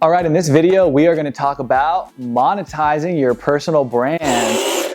All right, in this video, we are going to talk about monetizing your personal brand.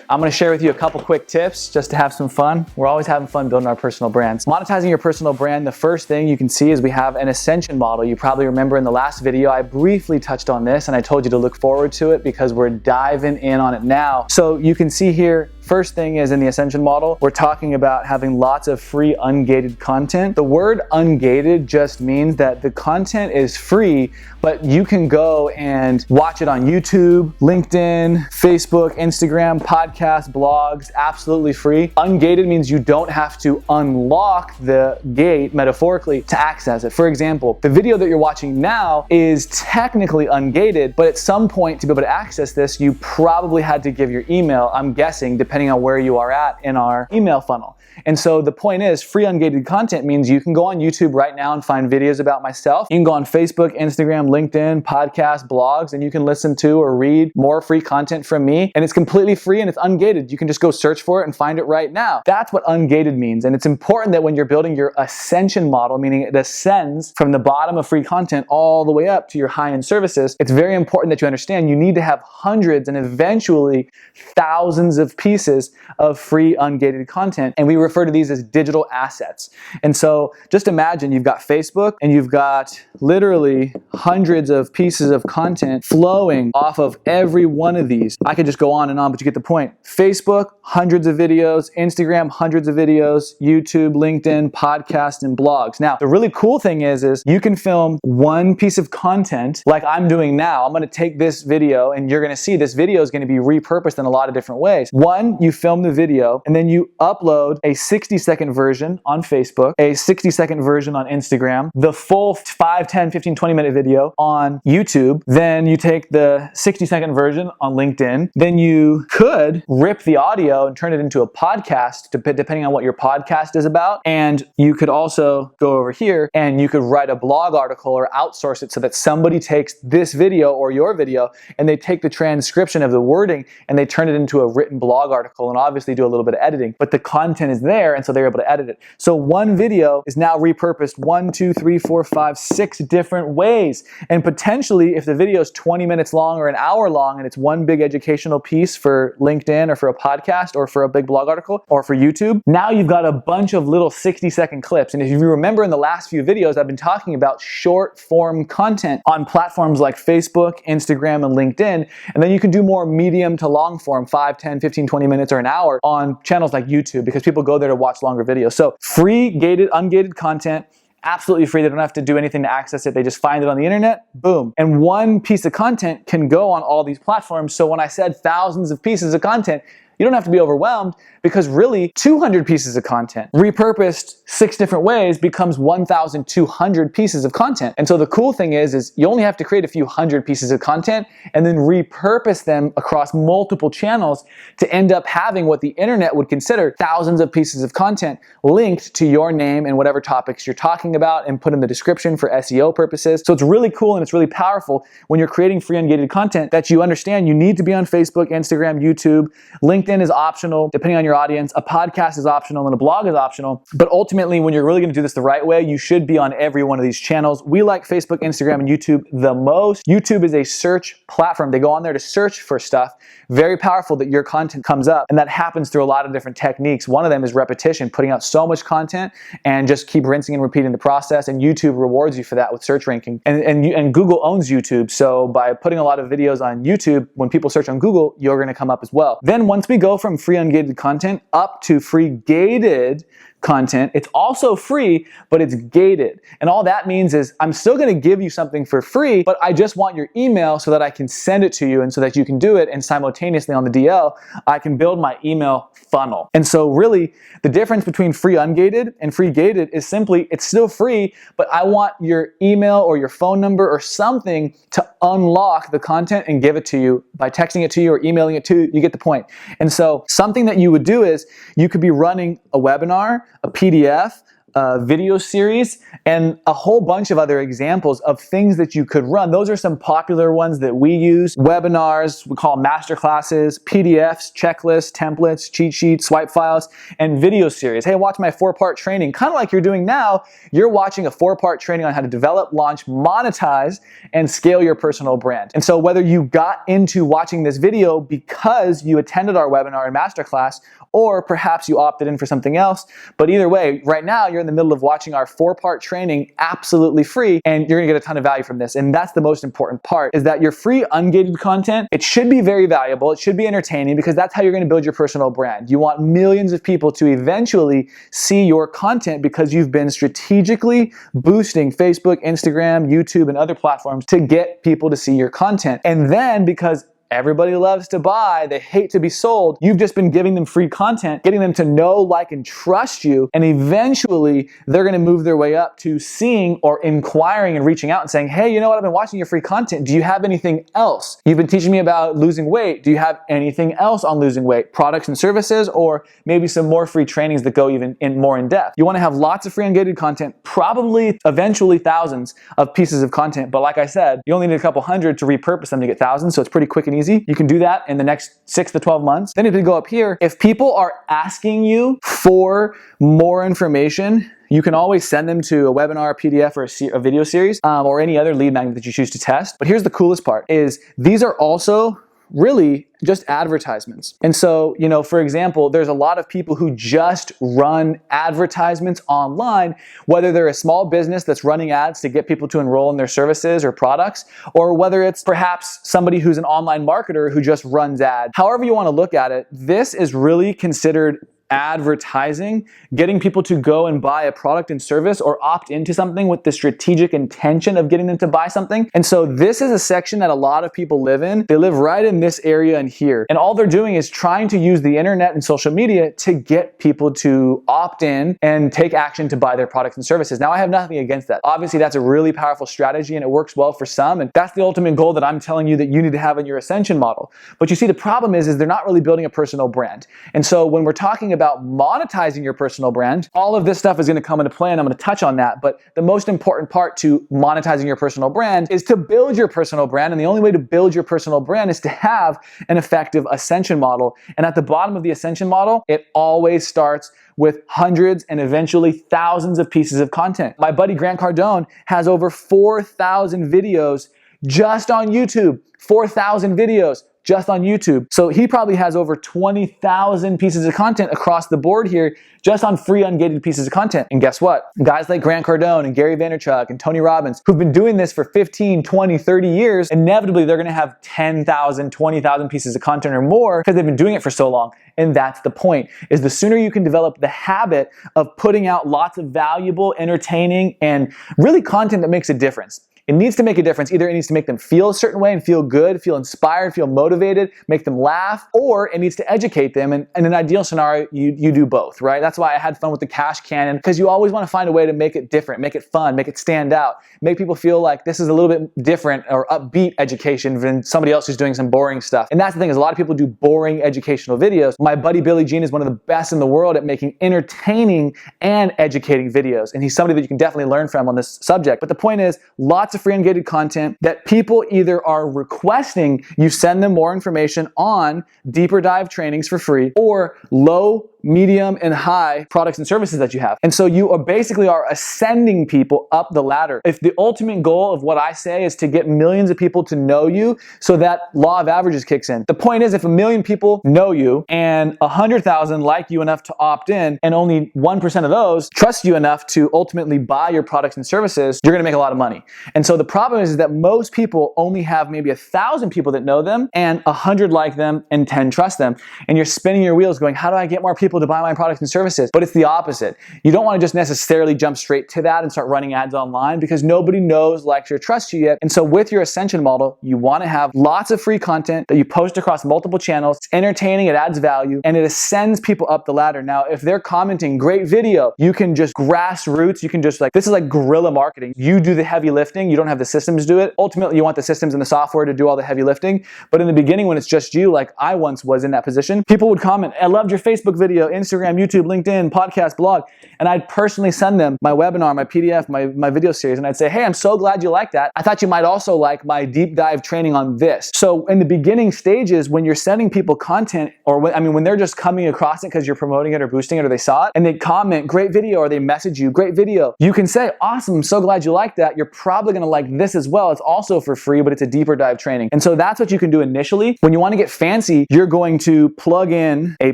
I'm going to share with you a couple quick tips just to have some fun. We're always having fun building our personal brands. Monetizing your personal brand, the first thing you can see is we have an Ascension Model. You probably remember in the last video, I briefly touched on this and I told you to look forward to it because we're diving in on it now. So you can see here, first thing is in the Ascension Model, we're talking about having lots of free ungated content. The word ungated just means that the content is free, but you can go and watch it on YouTube, LinkedIn, Facebook, Instagram, podcasts, blogs, absolutely free. Ungated means you don't have to unlock the gate, metaphorically, to access it. For example, the video that you're watching now is technically ungated, but at some point to be able to access this, you probably had to give your email, I'm guessing, depending on where you are at in our email funnel. And so the point is, free ungated content means you can go on YouTube right now and find videos about myself. You can go on Facebook, Instagram, LinkedIn, podcasts, blogs, and you can listen to or read more free content from me. And it's completely free and it's ungated. You can just go search for it and find it right now. That's what ungated means. And it's important that when you're building your Ascension Model, meaning it ascends from the bottom of free content all the way up to your high-end services, it's very important that you understand you need to have hundreds and eventually thousands of pieces of free ungated content. And we refer to these as digital assets. And so just imagine you've got Facebook and you've got literally hundreds of pieces of content flowing off of every one of these. I could just go on and on, but you get the point. Facebook, hundreds of videos, Instagram, hundreds of videos, YouTube, LinkedIn, podcasts, and blogs. Now, the really cool thing is you can film one piece of content like I'm doing now. I'm going to take this video and you're going to see this video is going to be repurposed in a lot of different ways. One, you film the video and then you upload a 60-second version on Facebook, a 60-second version on Instagram, the full 5, 10, 15, 20-minute video on YouTube. Then you take the 60-second version on LinkedIn. Then you could rip the audio and turn it into a podcast, depending on what your podcast is about. And you could also go over here and you could write a blog article or outsource it so that somebody takes this video or your video and they take the transcription of the wording and they turn it into a written blog article and obviously do a little bit of editing. But the content is there, and so they're able to edit it. So one video is now repurposed 1, 2, 3, 4, 5, 6 different ways. And potentially, if the video is 20 minutes long or an hour long and it's one big educational piece for LinkedIn or for a podcast or for a big blog article or for YouTube, now you've got a bunch of little 60-second clips. And if you remember in the last few videos, I've been talking about short form content on platforms like Facebook, Instagram, and LinkedIn. And then you can do more medium to long form, 5, 10, 15, 20 minutes or an hour on channels like YouTube because people go there to watch longer videos. So free gated, ungated content, absolutely free. They don't have to do anything to access it. They just find it on the internet, boom. And one piece of content can go on all these platforms. So when I said thousands of pieces of content, you don't have to be overwhelmed because really 200 pieces of content repurposed 6 different ways becomes 1,200 pieces of content. And so the cool thing is you only have to create a few hundred pieces of content and then repurpose them across multiple channels to end up having what the internet would consider thousands of pieces of content linked to your name and whatever topics you're talking about and put in the description for SEO purposes. So it's really cool and it's really powerful when you're creating free ungated content that you understand you need to be on Facebook, Instagram, YouTube, LinkedIn is optional, depending on your audience. A podcast is optional and a blog is optional. But ultimately, when you're really going to do this the right way, you should be on every one of these channels. We like Facebook, Instagram, and YouTube the most. YouTube is a search platform. They go on there to search for stuff. Very powerful that your content comes up. And that happens through a lot of different techniques. One of them is repetition, putting out so much content and just keep rinsing and repeating the process. And YouTube rewards you for that with search ranking. And Google owns YouTube. So by putting a lot of videos on YouTube, when people search on Google, you're going to come up as well. Then once we go from free ungated content up to free gated content, it's also free, but it's gated. And all that means is I'm still going to give you something for free, but I just want your email so that I can send it to you and so that you can do it. And simultaneously on the DL, I can build my email funnel. And so really the difference between free ungated and free gated is simply it's still free, but I want your email or your phone number or something to unlock the content and give it to you by texting it to you or emailing it to you. You get the point. And so something that you would do is you could be running a webinar, a PDF, video series, and a whole bunch of other examples of things that you could run. Those are some popular ones that we use. Webinars, we call them masterclasses, PDFs, checklists, templates, cheat sheets, swipe files, and video series. Hey, watch my 4-part training. Kind of like you're doing now, you're watching a 4-part training on how to develop, launch, monetize, and scale your personal brand. And so whether you got into watching this video because you attended our webinar and masterclass, or perhaps you opted in for something else, but either way, right now you're in the middle of watching our 4-part training absolutely free, and you're gonna get a ton of value from this. And that's the most important part, is that your free ungated content, it should be very valuable, it should be entertaining, because that's how you're gonna build your personal brand. You want millions of people to eventually see your content because you've been strategically boosting Facebook, Instagram, YouTube, and other platforms to get people to see your content. And then because everybody loves to buy, they hate to be sold, you've just been giving them free content, getting them to know, like, and trust you, and eventually they're gonna move their way up to seeing or inquiring and reaching out and saying, hey, you know what, I've been watching your free content. Do you have anything else? You've been teaching me about losing weight. Do you have anything else on losing weight? Products and services, or maybe some more free trainings that go even more in depth. You wanna have lots of free ungated content, probably eventually thousands of pieces of content, but like I said, you only need a couple hundred to repurpose them to get thousands, so it's pretty quick and easy. You can do that in the next 6 to 12 months. Then if you go up here, if people are asking you for more information, you can always send them to a webinar, a PDF, or a video series, or any other lead magnet that you choose to test. But here's the coolest part, is these are also really just advertisements. And so, you know, for example, there's a lot of people who just run advertisements online, whether they're a small business that's running ads to get people to enroll in their services or products, or whether it's perhaps somebody who's an online marketer who just runs ads. However you want to look at it, this is really considered advertising, getting people to go and buy a product and service or opt into something with the strategic intention of getting them to buy something. And so this is a section that a lot of people live in. They live right in this area and here. And all they're doing is trying to use the internet and social media to get people to opt in and take action to buy their products and services. Now, I have nothing against that. Obviously, that's a really powerful strategy and it works well for some. And that's the ultimate goal that I'm telling you that you need to have in your Ascension model. But you see, the problem is they're not really building a personal brand. And so when we're talking about monetizing your personal brand, all of this stuff is going to come into play, and I'm going to touch on that. But the most important part to monetizing your personal brand is to build your personal brand. And the only way to build your personal brand is to have an effective Ascension model. And at the bottom of the Ascension model, it always starts with hundreds and eventually thousands of pieces of content. My buddy Grant Cardone has over 4,000 videos just on YouTube. 4,000 videos just on YouTube. So he probably has over 20,000 pieces of content across the board here, just on free ungated pieces of content. And guess what? Guys like Grant Cardone and Gary Vaynerchuk and Tony Robbins, who've been doing this for 15, 20, 30 years, inevitably they're gonna have 10,000, 20,000 pieces of content or more because they've been doing it for so long. And that's the point, is the sooner you can develop the habit of putting out lots of valuable, entertaining, and really content that makes a difference. It needs to make a difference. Either it needs to make them feel a certain way and feel good, feel inspired, feel motivated, make them laugh, or it needs to educate them. And in an ideal scenario, you do both, right? That's why I had fun with the cash cannon, because you always want to find a way to make it different, make it fun, make it stand out, make people feel like this is a little bit different or upbeat education than somebody else who's doing some boring stuff. And that's the thing, is a lot of people do boring educational videos. My buddy Billy Jean is one of the best in the world at making entertaining and educating videos. And he's somebody that you can definitely learn from on this subject. But the point is, lots of free ungated content that people either are requesting you send them more information on deeper dive trainings for free, or low, medium, and high products and services that you have. And so you are basically ascending people up the ladder. If the ultimate goal of what I say is to get millions of people to know you, so that law of averages kicks in. The point is, if 1 million people know you and 100,000 like you enough to opt in, and only 1% of those trust you enough to ultimately buy your products and services, you're gonna make a lot of money. And so the problem is that most people only have maybe 1,000 people that know them, and 100 like them, and 10 trust them. And you're spinning your wheels going, how do I get more people to buy my products and services? But it's the opposite. You don't want to just necessarily jump straight to that and start running ads online, because nobody knows, likes, or trusts you yet. And so with your Ascension model, you want to have lots of free content that you post across multiple channels. It's entertaining, it adds value, and it ascends people up the ladder. Now, if they're commenting, great video, you can just grassroots, you can just this is like guerrilla marketing. You do the heavy lifting, you don't have the systems do it. Ultimately, you want the systems and the software to do all the heavy lifting. But in the beginning, when it's just you, like I once was in that position, people would comment, I loved your Facebook video. video, Instagram, YouTube, LinkedIn, podcast, blog. And I'd personally send them my webinar, my PDF, my video series, and I'd say, hey, I'm so glad you like that. I thought you might also like my deep dive training on this. So in the beginning stages, when you're sending people content, or when they're just coming across it because you're promoting it or boosting it or they saw it, and they comment, great video, or they message you, great video, you can say, awesome, I'm so glad you like that. You're probably gonna like this as well. It's also for free, but it's a deeper dive training. And so that's what you can do initially. When you wanna get fancy, you're going to plug in a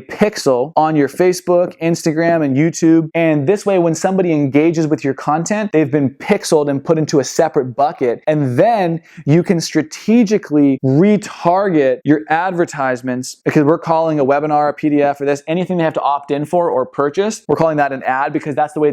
pixel on your Facebook, Instagram, and YouTube. And this way, when somebody engages with your content, they've been pixeled and put into a separate bucket. And then you can strategically retarget your advertisements, because we're calling a webinar, a PDF, or this, anything they have to opt in for or purchase, we're calling that an ad, because that's the way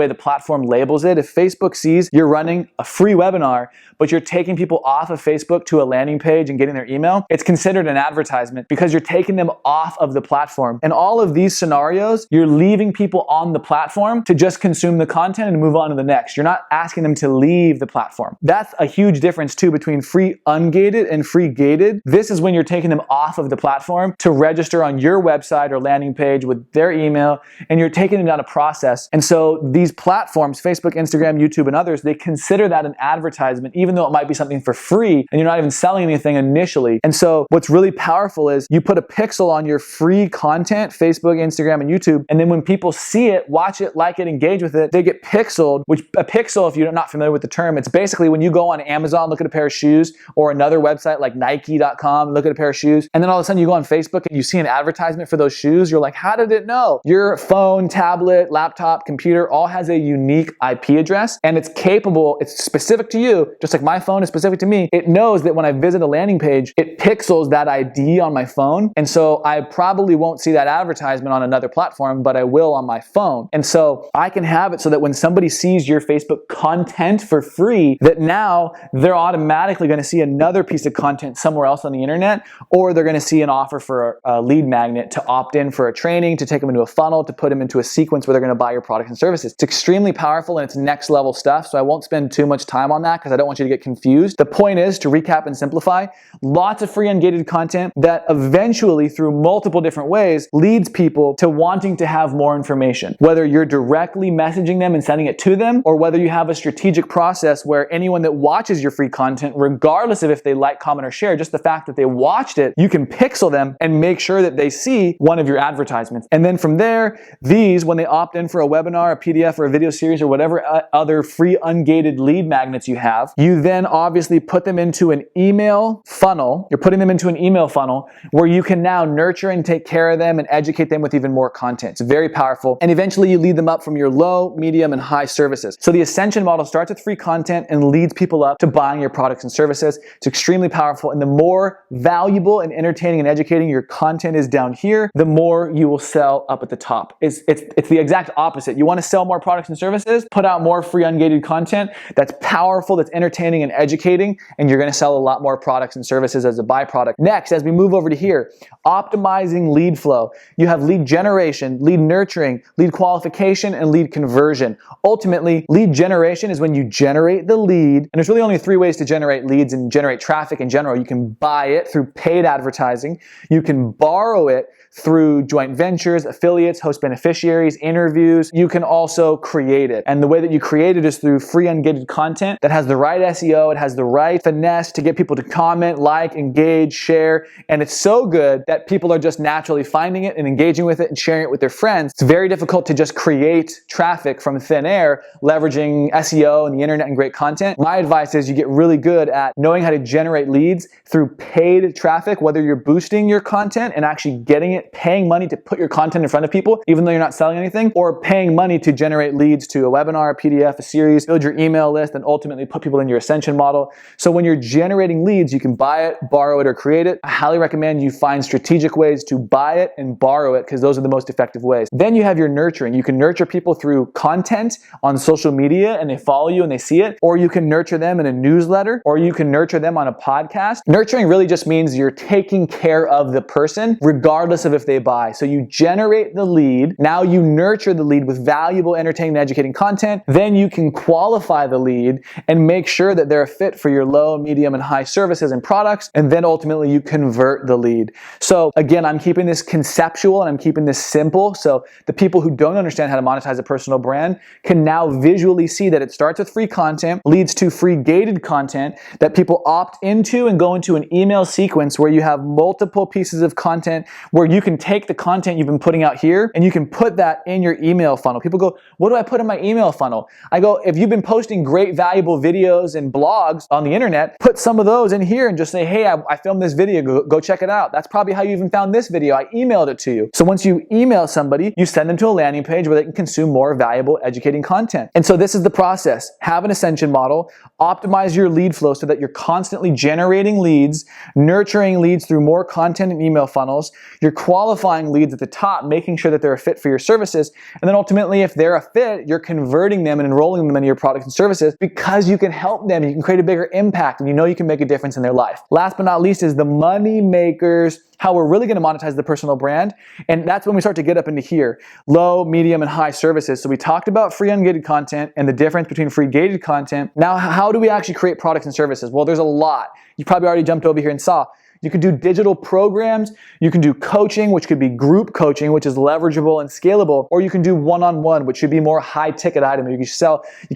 the platform labels it. If Facebook sees you're running a free webinar, but you're taking people off of Facebook to a landing page and getting their email, it's considered an advertisement because you're taking them off of the platform. In all of these scenarios, you're leaving people on the platform to just consume the content and move on to the next. You're not asking them to leave the platform. That's a huge difference too between free ungated and free gated. This is when you're taking them off of the platform to register on your website or landing page with their email, and you're taking them down a process. And so these platforms, Facebook, Instagram, YouTube, and others, they consider that an advertisement, even though it might be something for free and you're not even selling anything initially. And so what's really powerful is you put a pixel on your free content, Facebook, Instagram, and YouTube, and then when people see it, watch it, like it, engage with it, they get pixeled, which a pixel, if you're not familiar with the term, it's basically when you go on Amazon, look at a pair of shoes, or another website like Nike.com, look at a pair of shoes, and then all of a sudden you go on Facebook and you see an advertisement for those shoes, you're like, how did it know? Your phone, tablet, laptop, computer all has a unique IP address, and it's capable, it's specific to you, just like my phone is specific to me. It knows that when I visit a landing page, it pixels that ID on my phone, and so I probably won't see that advertisement on another platform, but I will on my phone. And so I can have it so that when somebody sees your Facebook content for free, that now they're automatically going to see another piece of content somewhere else on the internet, or they're going to see an offer for a lead magnet to opt in for a training, to take them into a funnel, to put them into a sequence where they're going to buy your products and services. It's extremely powerful and it's next level stuff, so I won't spend too much time on that because I don't want you to get confused. The point is, to recap and simplify, lots of free ungated content that eventually, through multiple different ways, leads people to wanting to have more information. Whether you're directly messaging them and sending it to them, or whether you have a strategic process where anyone that watches your free content, regardless of if they like, comment, or share, just the fact that they watched it, you can pixel them and make sure that they see one of your advertisements. And then from there, these, when they opt in for a webinar, a PDF, or a video series, or whatever other free ungated lead magnets you have, you then obviously put them into an email funnel. You're putting them into an email funnel where you can now nurture and take care of them and educate them with even more content. It's very powerful. And eventually you lead them up from your low, medium, and high services. So the Ascension model starts with free content and leads people up to buying your products and services. It's extremely powerful. And the more valuable and entertaining and educating your content is down here, the more you will sell up at the top. It's the exact opposite. You want to sell more products and services, put out more free ungated content that's powerful, that's entertaining and educating, and you're going to sell a lot more products and services as a byproduct. Next, as we move over to here, optimizing lead flow. You have lead generation, lead nurturing, lead qualification, and lead conversion. Ultimately, lead generation is when you generate the lead, and there's really only 3 ways to generate leads and generate traffic in general. You can buy it through paid advertising, you can borrow it through joint ventures, affiliates, host beneficiaries, interviews. You can also create it. And the way that you create it is through free ungated content that has the right SEO, it has the right finesse to get people to comment, like, engage, share, and it's so good that people are just naturally finding it and engaging with it and sharing it with their friends. It's very difficult to just create traffic from thin air, leveraging SEO and the internet and great content. My advice is you get really good at knowing how to generate leads through paid traffic, whether you're boosting your content and actually getting it, paying money to put your content in front of people, even though you're not selling anything, or paying money to generate leads to a webinar, a PDF, a series, build your email list, and ultimately put people in your Ascension model. So when you're generating leads, you can buy it, borrow it, or create it. I highly recommend you find strategic ways to buy it and borrow it, because those are the most effective ways. Then you have your nurturing. You can nurture people through content on social media and they follow you and they see it, or you can nurture them in a newsletter, or you can nurture them on a podcast. Nurturing really just means you're taking care of the person regardless of if they buy. So you generate the lead, now you nurture the lead with valuable, entertaining, and educating content, then you can qualify the lead and make sure that they're a fit for your low, medium, and high services and products, and then ultimately you convert the lead. So again, I'm keeping this conceptual and and I'm keeping this simple so the people who don't understand how to monetize a personal brand can now visually see that it starts with free content, leads to free gated content that people opt into and go into an email sequence where you have multiple pieces of content where you can take the content you've been putting out here and you can put that in your email funnel. People go, what do I put in my email funnel? I go, if you've been posting great valuable videos and blogs on the internet, put some of those in here and just say, hey, I filmed this video, go check it out. That's probably how you even found this video. I emailed it to you. So once you email somebody, you send them to a landing page where they can consume more valuable, educating content. And so this is the process. Have an Ascension model, optimize your lead flow so that you're constantly generating leads, nurturing leads through more content and email funnels. You're qualifying leads at the top, making sure that they're a fit for your services. And then ultimately, if they're a fit, you're converting them and enrolling them into your products and services because you can help them. You can create a bigger impact and you know you can make a difference in their life. Last but not least is the money makers, how we're really going to monetize the personal brand. And that's when we start to get up into here, low, medium, and high services. So we talked about free ungated content and the difference between free gated content. Now, how do we actually create products and services? Well, there's a lot. You probably already jumped over here and saw. You can do digital programs, you can do coaching, which could be group coaching, which is leverageable and scalable, or you can do one-on-one, which should be more high-ticket item. You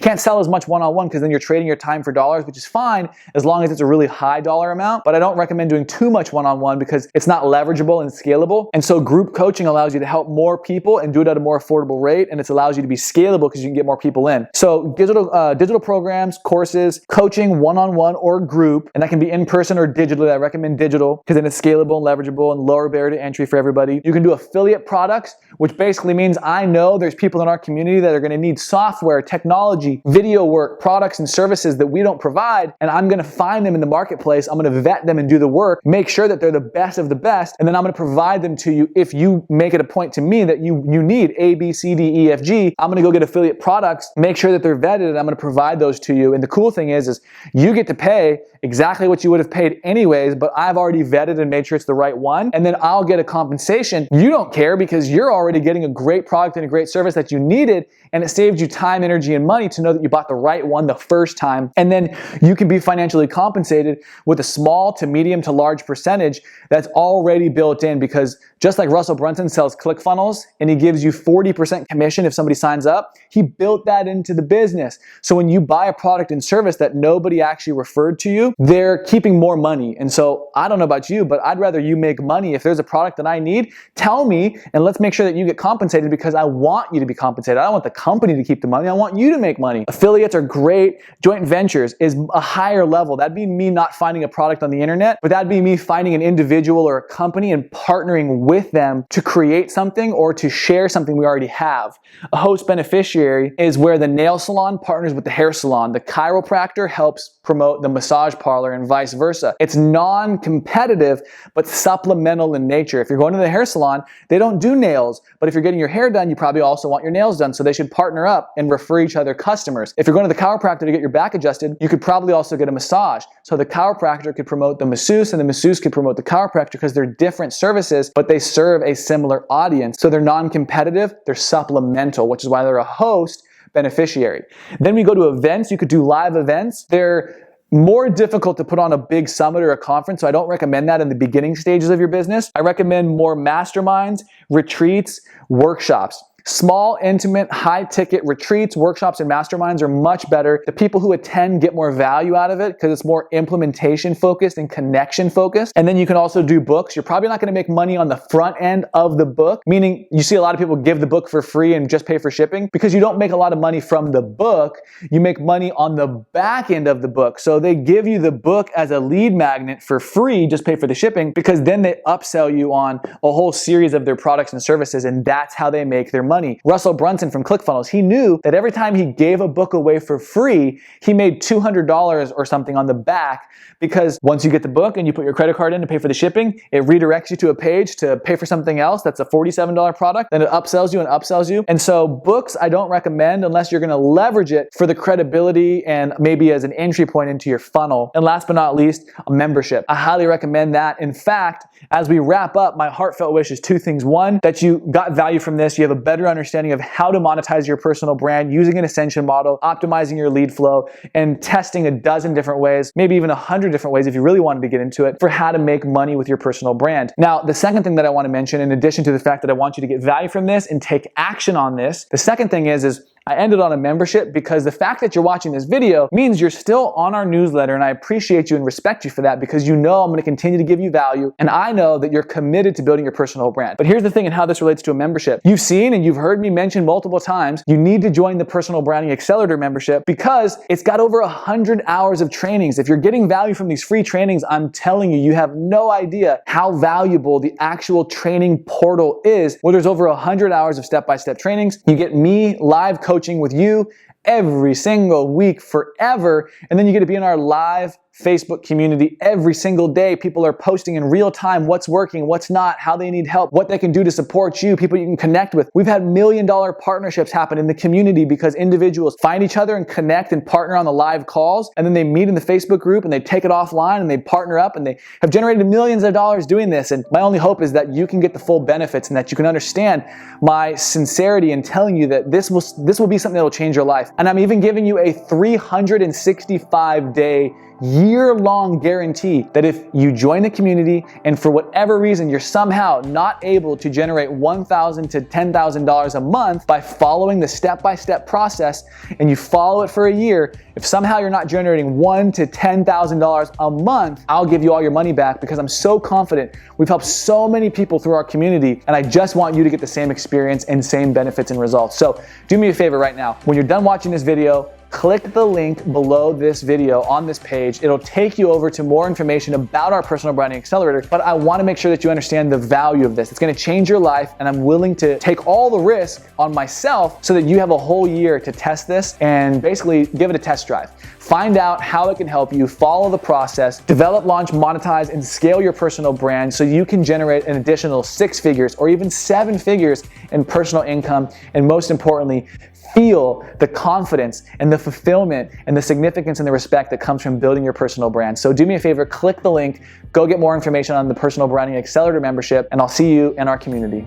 can't sell as much one-on-one because then you're trading your time for dollars, which is fine as long as it's a really high dollar amount, but I don't recommend doing too much one-on-one because it's not leverageable and scalable. And so group coaching allows you to help more people and do it at a more affordable rate, and it allows you to be scalable because you can get more people in. So digital programs, courses, coaching, one-on-one or group, and that can be in person or digitally. I recommend digital because then it's scalable and leverageable and lower barrier to entry for everybody. You can do affiliate products, which basically means I know there's people in our community that are going to need software, technology, video work, products and services that we don't provide, and I'm going to find them in the marketplace. I'm going to vet them and do the work, make sure that they're the best of the best, and then I'm going to provide them to you if you make it a point to me that you need A, B, C, D, E, F, G. I'm going to go get affiliate products, make sure that they're vetted, and I'm going to provide those to you. And the cool thing is you get to pay exactly what you would have paid anyways, but I've already vetted and made sure it's the right one, and then I'll get a compensation. You don't care because you're already getting a great product and a great service that you needed, and it saved you time, energy, and money to know that you bought the right one the first time. And then you can be financially compensated with a small to medium to large percentage that's already built in, because just like Russell Brunson sells ClickFunnels and he gives you 40% commission if somebody signs up, he built that into the business. So when you buy a product and service that nobody actually referred to you, they're keeping more money. And so I don't know about you, but I'd rather you make money. If there's a product that I need, tell me and let's make sure that you get compensated because I want you to be compensated. I don't want the company to keep the money. I want you to make money. Affiliates are great. Joint ventures is a higher level. That'd be me not finding a product on the internet, but that'd be me finding an individual or a company and partnering with them to create something or to share something we already have. A host beneficiary is where the nail salon partners with the hair salon. The chiropractor helps promote the massage parlor and vice versa. It's non-competitive, but supplemental in nature. If you're going to the hair salon, they don't do nails, but if you're getting your hair done, you probably also want your nails done, so they should partner up and refer each other customers. If you're going to the chiropractor to get your back adjusted, you could probably also get a massage. So the chiropractor could promote the masseuse and the masseuse could promote the chiropractor because they're different services, but they serve a similar audience. So they're non-competitive, they're supplemental, which is why they're a host beneficiary. Then we go to events. You could do live events. They're more difficult to put on a big summit or a conference, so I don't recommend that in the beginning stages of your business. I recommend more masterminds, retreats, workshops. Small, intimate, high-ticket retreats, workshops, and masterminds are much better. The people who attend get more value out of it because it's more implementation-focused and connection-focused. And then you can also do books. You're probably not going to make money on the front end of the book, meaning you see a lot of people give the book for free and just pay for shipping because you don't make a lot of money from the book. You make money on the back end of the book. So they give you the book as a lead magnet for free, just pay for the shipping, because then they upsell you on a whole series of their products and services, and that's how they make their money. Russell Brunson from ClickFunnels, he knew that every time he gave a book away for free, he made $200 or something on the back, because once you get the book and you put your credit card in to pay for the shipping, it redirects you to a page to pay for something else that's a $47 product, then it upsells you and upsells you. And so books I don't recommend unless you're going to leverage it for the credibility and maybe as an entry point into your funnel. And last but not least, a membership. I highly recommend that. In fact, as we wrap up, my heartfelt wish is two things. One, that you got value from this, you have a better better understanding of how to monetize your personal brand using an Ascension model, optimizing your lead flow, and testing a dozen different ways, maybe even 100 different ways if you really wanted to get into it, for how to make money with your personal brand. Now, the second thing that I want to mention, in addition to the fact that I want you to get value from this and take action on this, the second thing is I ended on a membership because the fact that you're watching this video means you're still on our newsletter, and I appreciate you and respect you for that, because you know I'm going to continue to give you value, and I know that you're committed to building your personal brand. But here's the thing and how this relates to a membership. You've seen and you've heard me mention multiple times, you need to join the Personal Branding Accelerator membership because it's got over 100 hours of trainings. If you're getting value from these free trainings, I'm telling you, you have no idea how valuable the actual training portal is, where there's over 100 hours of step-by-step trainings. You get me live coaching with you every single week forever, and then you get to be in our live Facebook community every single day. People are posting in real time what's working, what's not, how they need help, what they can do to support you, people you can connect with. We've had $1 million partnerships happen in the community because individuals find each other and connect and partner on the live calls, and then they meet in the Facebook group and they take it offline and they partner up, and they have generated millions of dollars doing this. And my only hope is that you can get the full benefits and that you can understand my sincerity in telling you that this will be something that will change your life. And I'm even giving you a 365-day year-long guarantee that if you join the community and for whatever reason you're somehow not able to generate $1,000 to $10,000 a month by following the step-by-step process, and you follow it for a year, if somehow you're not generating $1,000 to $10,000 a month, I'll give you all your money back, because I'm so confident. We've helped so many people through our community, and I just want you to get the same experience and same benefits and results. So do me a favor right now. When you're done watching this video, click the link below this video on this page. It'll take you over to more information about our Personal Branding Accelerator, but I want to make sure that you understand the value of this. It's going to change your life, and I'm willing to take all the risk on myself so that you have a whole year to test this and basically give it a test drive. Find out how it can help you, follow the process, develop, launch, monetize, and scale your personal brand so you can generate an additional 6 figures or even 7 figures in personal income, and most importantly, feel the confidence and the fulfillment and the significance and the respect that comes from building your personal brand. So do me a favor, click the link, go get more information on the Personal Branding Accelerator membership, and I'll see you in our community.